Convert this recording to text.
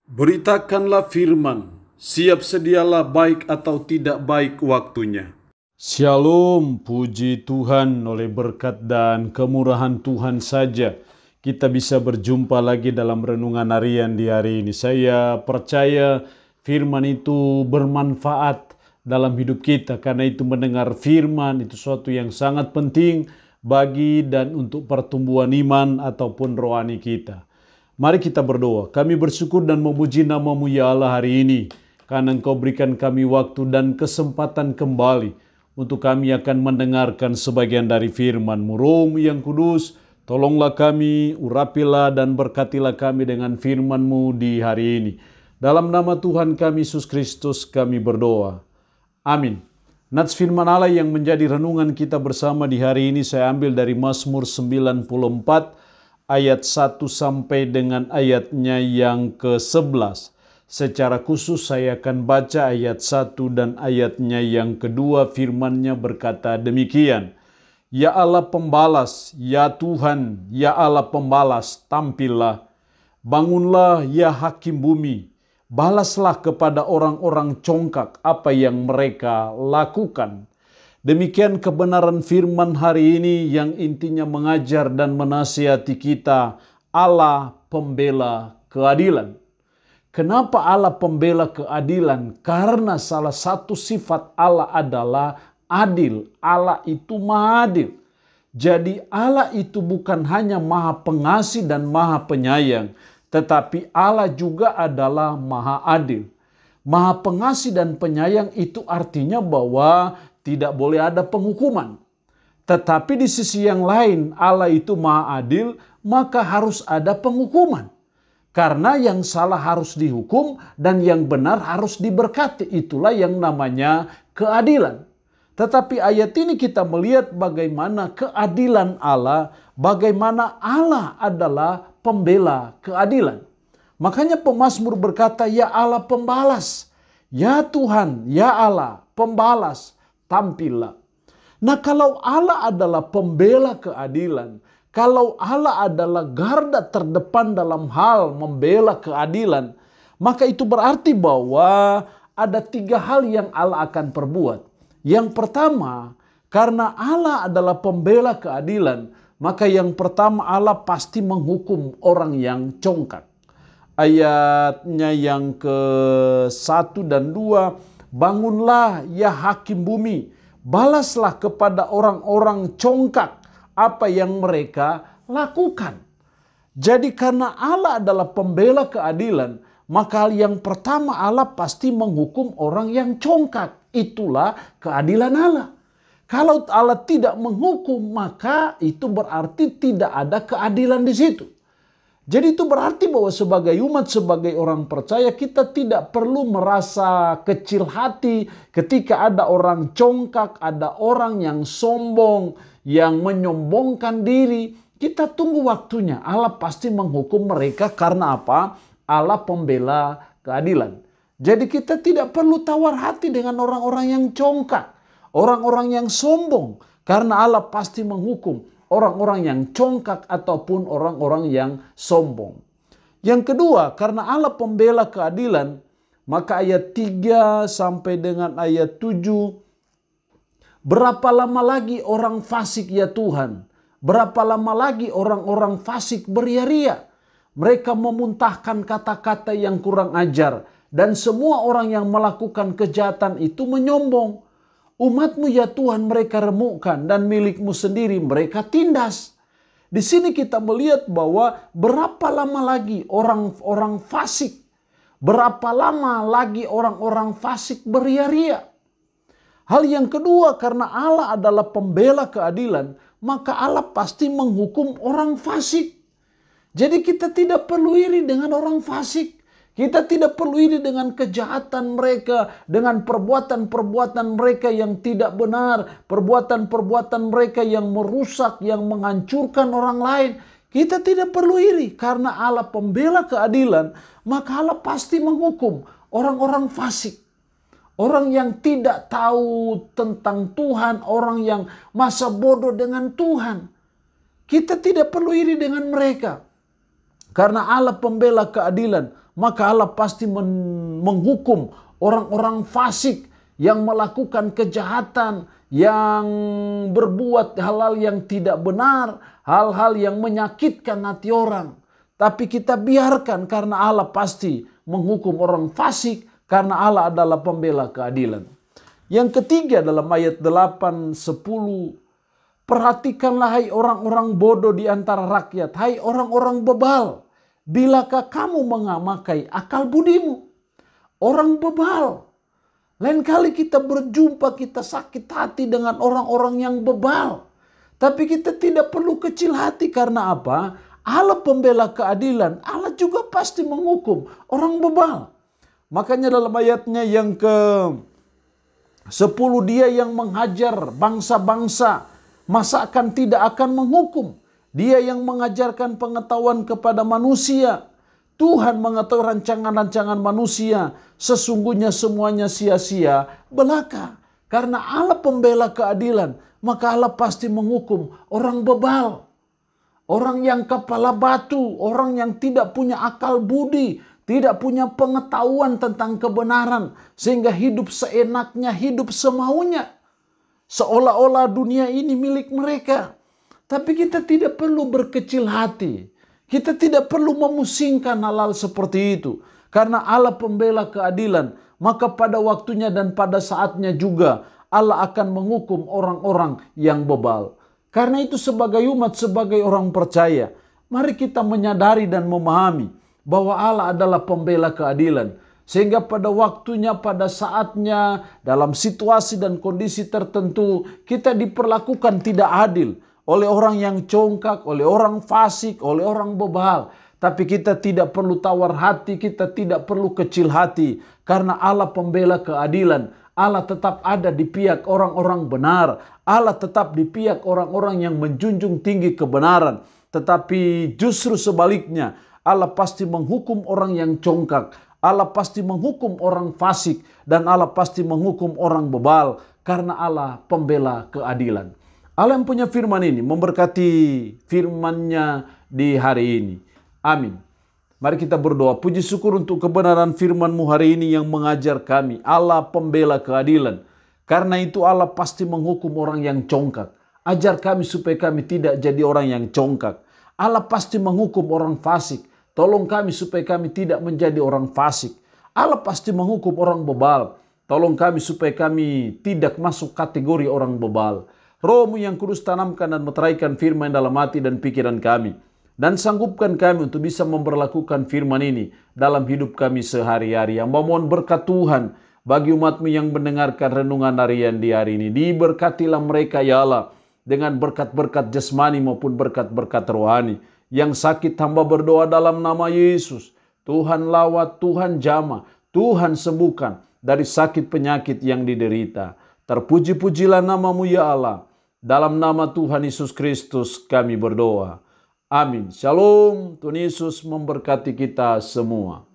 Beritakanlah firman, siap sedialah baik atau tidak baik waktunya. Shalom, puji Tuhan, oleh berkat dan kemurahan Tuhan saja kita bisa berjumpa lagi dalam renungan harian di hari ini. Saya percaya firman itu bermanfaat dalam hidup kita, karena itu mendengar firman itu suatu yang sangat penting bagi dan untuk pertumbuhan iman ataupun rohani kita. Mari kita berdoa. Kami bersyukur dan memuji nama-Mu ya Allah hari ini, karena Engkau berikan kami waktu dan kesempatan kembali untuk kami akan mendengarkan sebagian dari firman-Mu. Roh yang kudus, tolonglah kami, urapilah dan berkatilah kami dengan firman-Mu di hari ini. Dalam nama Tuhan kami Yesus Kristus kami berdoa. Amin. Nats firman Allah yang menjadi renungan kita bersama di hari ini saya ambil dari Mazmur 94 ayat 1 sampai dengan ayatnya yang ke-11. Secara khusus saya akan baca ayat 1 dan ayatnya yang kedua. Firman-Nya berkata demikian. Ya Allah pembalas, ya Tuhan, ya Allah pembalas, tampillah. Bangunlah ya hakim bumi, balaslah kepada orang-orang congkak apa yang mereka lakukan. Demikian kebenaran firman hari ini yang intinya mengajar dan menasihati kita. Allah pembela keadilan. Kenapa Allah pembela keadilan? Karena salah satu sifat Allah adalah adil. Allah itu maha adil. Jadi Allah itu bukan hanya maha pengasih dan maha penyayang, tetapi Allah juga adalah maha adil. Maha pengasih dan penyayang itu artinya bahwa tidak boleh ada penghukuman. Tetapi di sisi yang lain Allah itu maha adil, maka harus ada penghukuman. Karena yang salah harus dihukum dan yang benar harus diberkati. Itulah yang namanya keadilan. Tetapi ayat ini kita melihat bagaimana keadilan Allah, bagaimana Allah adalah pembela keadilan. Makanya pemazmur berkata, ya Allah pembalas, ya Tuhan, ya Allah pembalas, tampillah. Nah, kalau Allah adalah pembela keadilan, kalau Allah adalah garda terdepan dalam hal membela keadilan, maka itu berarti bahwa ada 3 hal yang Allah akan perbuat. Yang pertama, karena Allah adalah pembela keadilan, maka yang pertama Allah pasti menghukum orang yang congkak. Ayatnya yang ke-1 dan 2, bangunlah ya hakim bumi, balaslah kepada orang-orang congkak apa yang mereka lakukan. Jadi karena Allah adalah pembela keadilan, maka yang pertama Allah pasti menghukum orang yang congkak. Itulah keadilan Allah. Kalau Allah tidak menghukum, maka itu berarti tidak ada keadilan di situ. Jadi itu berarti bahwa sebagai umat, sebagai orang percaya, kita tidak perlu merasa kecil hati ketika ada orang congkak, ada orang yang sombong, yang menyombongkan diri. Kita tunggu waktunya. Allah pasti menghukum mereka karena apa? Allah pembela keadilan. Jadi kita tidak perlu tawar hati dengan orang-orang yang congkak, orang-orang yang sombong, karena Allah pasti menghukum orang-orang yang congkak ataupun orang-orang yang sombong. Yang kedua, karena Allah pembela keadilan, maka ayat 3 sampai dengan ayat 7, berapa lama lagi orang fasik ya Tuhan? Berapa lama lagi orang-orang fasik beria-ria? Mereka memuntahkan kata-kata yang kurang ajar, dan semua orang yang melakukan kejahatan itu menyombong. Umat-Mu ya Tuhan mereka remukkan, dan milik-Mu sendiri mereka tindas. Di sini kita melihat bahwa berapa lama lagi orang-orang fasik, berapa lama lagi orang-orang fasik beria-ria. Hal yang kedua, karena Allah adalah pembela keadilan, maka Allah pasti menghukum orang fasik. Jadi kita tidak perlu iri dengan orang fasik. Kita tidak perlu iri dengan kejahatan mereka, dengan perbuatan-perbuatan mereka yang tidak benar, perbuatan-perbuatan mereka yang merusak, yang menghancurkan orang lain. Kita tidak perlu iri karena Allah pembela keadilan, maka Allah pasti menghukum orang-orang fasik. Orang yang tidak tahu tentang Tuhan, orang yang masa bodoh dengan Tuhan. Kita tidak perlu iri dengan mereka. Karena Allah pembela keadilan, maka Allah pasti menghukum orang-orang fasik yang melakukan kejahatan, yang berbuat hal-hal yang tidak benar, hal-hal yang menyakitkan hati orang. Tapi kita biarkan karena Allah pasti menghukum orang fasik, karena Allah adalah pembela keadilan. Yang ketiga dalam ayat 8, 10, perhatikanlah hai orang-orang bodoh di antara rakyat, hai orang-orang bebal, bilakah kamu mengamakai akal budimu? Orang bebal. Lain kali kita berjumpa, kita sakit hati dengan orang-orang yang bebal. Tapi kita tidak perlu kecil hati, karena apa? Allah pembela keadilan, Allah juga pasti menghukum orang bebal. Makanya dalam ayatnya yang ke-10, dia yang menghajar bangsa-bangsa, masa akan tidak akan menghukum? Dia yang mengajarkan pengetahuan kepada manusia. Tuhan mengetahui rancangan-rancangan manusia, sesungguhnya semuanya sia-sia belaka. Karena Allah pembela keadilan, maka Allah pasti menghukum orang bebal. Orang yang kepala batu, orang yang tidak punya akal budi, tidak punya pengetahuan tentang kebenaran, sehingga hidup seenaknya, hidup semaunya. Seolah-olah dunia ini milik mereka. Tapi kita tidak perlu berkecil hati. Kita tidak perlu memusingkan hal-hal seperti itu. Karena Allah pembela keadilan, maka pada waktunya dan pada saatnya juga Allah akan menghukum orang-orang yang bebal. Karena itu sebagai umat, sebagai orang percaya, mari kita menyadari dan memahami bahwa Allah adalah pembela keadilan. Sehingga pada waktunya, pada saatnya, dalam situasi dan kondisi tertentu, kita diperlakukan tidak adil oleh orang yang congkak, oleh orang fasik, oleh orang bebal. Tapi kita tidak perlu tawar hati, kita tidak perlu kecil hati. Karena Allah pembela keadilan. Allah tetap ada di pihak orang-orang benar. Allah tetap di pihak orang-orang yang menjunjung tinggi kebenaran. Tetapi justru sebaliknya, Allah pasti menghukum orang yang congkak. Allah pasti menghukum orang fasik. Dan Allah pasti menghukum orang bebal. Karena Allah pembela keadilan. Allah yang punya firman ini memberkati firman-Nya di hari ini. Amin. Mari kita berdoa. Puji syukur untuk kebenaran firman-Mu hari ini yang mengajar kami. Allah pembela keadilan. Karena itu Allah pasti menghukum orang yang congkak. Ajar kami supaya kami tidak jadi orang yang congkak. Allah pasti menghukum orang fasik. Tolong kami supaya kami tidak menjadi orang fasik. Allah pasti menghukum orang bebal. Tolong kami supaya kami tidak masuk kategori orang bebal. Roh-Mu yang kudus tanamkan dan meteraikan firman dalam hati dan pikiran kami. Dan sanggupkan kami untuk bisa memperlakukan firman ini dalam hidup kami sehari-hari. Yang memohon berkat Tuhan bagi umat-Mu yang mendengarkan renungan harian di hari ini. Diberkatilah mereka ya Allah dengan berkat-berkat jasmani maupun berkat-berkat rohani. Yang sakit hamba berdoa dalam nama Yesus. Tuhan lawat, Tuhan jamah, Tuhan sembuhkan dari sakit penyakit yang diderita. Terpuji-pujilah nama-Mu ya Allah. Dalam nama Tuhan Yesus Kristus kami berdoa. Amin. Shalom. Tuhan Yesus memberkati kita semua.